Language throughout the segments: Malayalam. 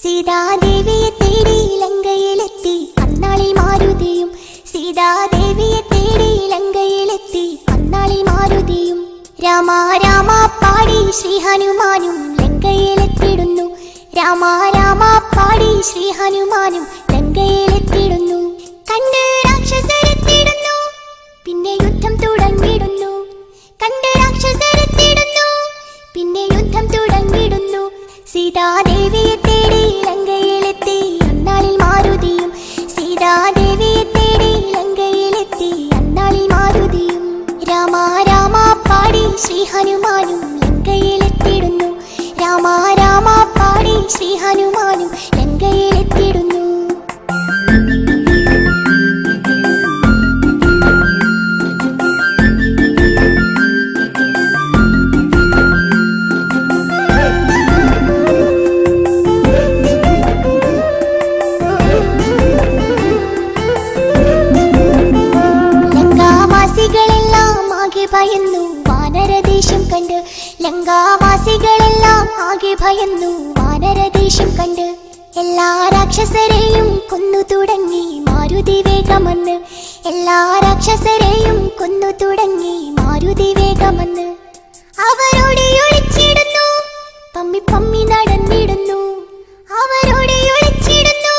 സീതാദേവിയെ തേടി ലങ്കയിലെത്തി അന്നാളിൽ മാരുതിയും. സീതാദേവിയെ തേടി ലങ്കയിലെത്തി അന്നാളിൽ മാരുതിയും. രാമ രാമ പാടി ശ്രീ ഹനുമാനും ലങ്കയിലെത്തിടുന്നു. രാമ രാമ പാടി ശ്രീ ഹനുമാനും ലങ്കയിലെത്തിടുന്നു. കണ്ട് രാക്ഷസരെത്തിടുന്നു, പിന്നെ യുദ്ധം തുടങ്ങിടുന്നു. കണ്ട് രാക്ഷസരെത്തിടുന്നു, പിന്നെ യുദ്ധം തുടങ്ങിടുന്നു. സീതാദേവിയെ തേടി ലങ്കയിലെത്തി അന്നാളിൽ മാരുതിയും. സീതാദേവിയെ തേടി ലങ്കയിലെത്തി അന്നാളിൽ മാരുതിയും. രാമ രാമ പാടി ശ്രീ ഹനുമാനും ലങ്കയിലെത്തിടുന്നു. രാമ രാമ പാടി ശ്രീ ഹനുമാനും ലങ്കയിലെത്തിടുന്നു. ഭയന്നു വാനരദേശം കണ്ട്. ലങ്കാവാസികളെല്ലാം ആകെ ഭയന്നു വാനരദേശം കണ്ട്. എല്ലാ രാക്ഷസരെയും കൊന്നു തുടങ്ങി മാരുതി വേഗമെന്ന്. എല്ലാ രാക്ഷസരെയും കൊന്നു തുടങ്ങി മാരുതി വേഗമെന്ന്. അവരോട് ഒളിച്ചിടുന്നു, പമ്മി പമ്മി നടന്നിടുന്നു. അവരോട് ഒളിച്ചിടുന്നു,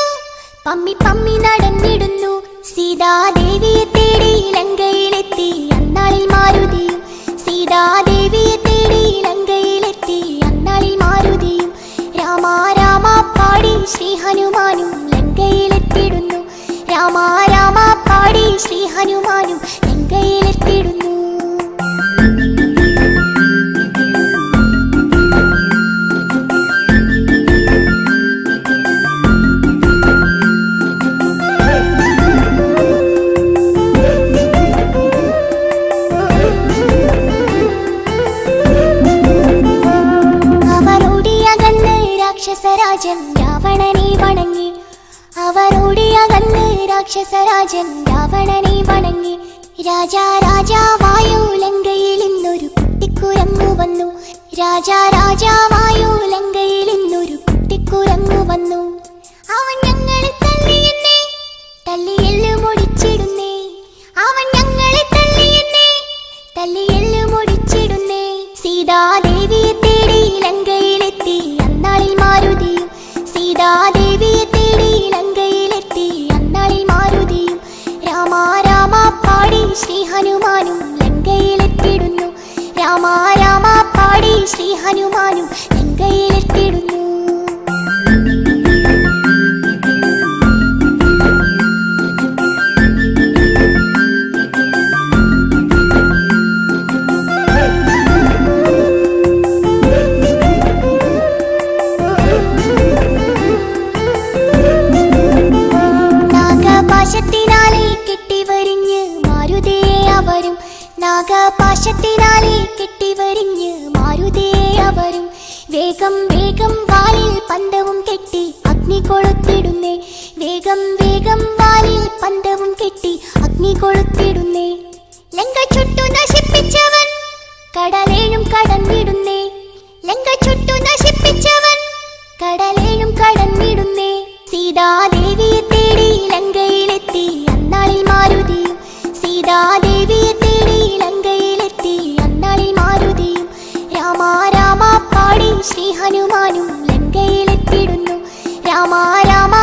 പമ്മി പമ്മി നടന്നിടുന്നു. സീതാദേവിയെ തേടി ലങ്കയിലെത്തി അന്നാളിൽ മാരുതിയും. സീതാദേവിയെ തേടി ലങ്കയിലെത്തി അന്നാളിൽ മാരുതിയും. രാമ രാമ പാടി ശ്രീ ഹനുമാനും ലങ്കയിലെത്തിടുന്നു. രാമ രാമ പാടി ശ്രീ ഹനുമാനും ലങ്കയിലെത്തിടുന്നു. രാക്ഷസരാജൻ രാവണനെ വണങ്ങി. അവരോടിയകന്ന് രാക്ഷസരാജൻ രാവണനെ വണങ്ങി. രാജാ രാജാവായോ ലങ്കയിൽ ഇന്നൊരു കുട്ടിക്കുരങ്ങു വന്നു. രാജാ രാജാവായോ ലങ്കയിൽ ഇന്നൊരു കുട്ടിക്കുരങ്ങു വന്നു. അവൻ ഞങ്ങളെ തല്ലിയെന്നേ, തല്ലിയെല്ലു മുടിച്ചിടുന്നേ. അവൻ ഞങ്ങളെ തല്ലിയെന്നേ, തല്ലിയെല്ലു മുടിച്ചിടുന്നേ. സീതാദേവിയെ തേടി ലങ്കയിലെത്തി അന്നാളിൽ മാരുതിയും. സീതാദേവിയെ തേടി ലങ്കയിലെത്തി അന്നാളിൽ മാരുതിയും. രാമ രാമ പാടി ശ്രീ ഹനുമാനും ലങ്കയിലെത്തിടുന്നു. രാമ രാമ പാടി ശ്രീ ഹനുമാനും ലങ്കയിലെത്തിടുന്നു. നാഗപാശത്തിനാലെ കെട്ടിവരിഞ്ഞ് മാരുതിയെ അവരും. നാഗപാശത്തിനാലെ കെട്ടിവരിഞ്ഞ് മാരുതിയെ അവരും. വേഗം വേഗം വാലിൽ പന്തവും കെട്ടി അഗ്നി കൊളുത്തിടുന്നേ. വേഗം വേഗം വാലിൽ പന്തവും കെട്ടി അഗ്നി കൊളുത്തിടുന്നേ. ലങ്ക ചുട്ടു നശിപ്പിച്ചവൻ കടലേഴും കടന്നിടുന്നേ. ലങ്ക ചുട്ടു നശിപ്പിച്ചവൻ കടലേഴും കടന്നിടുന്നേ. സീതാദേവിയെ തേടി ലങ്കയിലെത്തി അന്നാളിൽ മാരുതിയും. സീതാദേവിയെ തേടി ലങ്കയിലെത്തി അന്നാളിൽ മാരുതിയും. രാമ രാമ പാടി ശ്രീ ഹനുമാനും ലങ്കയിലെത്തിടുന്നു. രാമ രാമ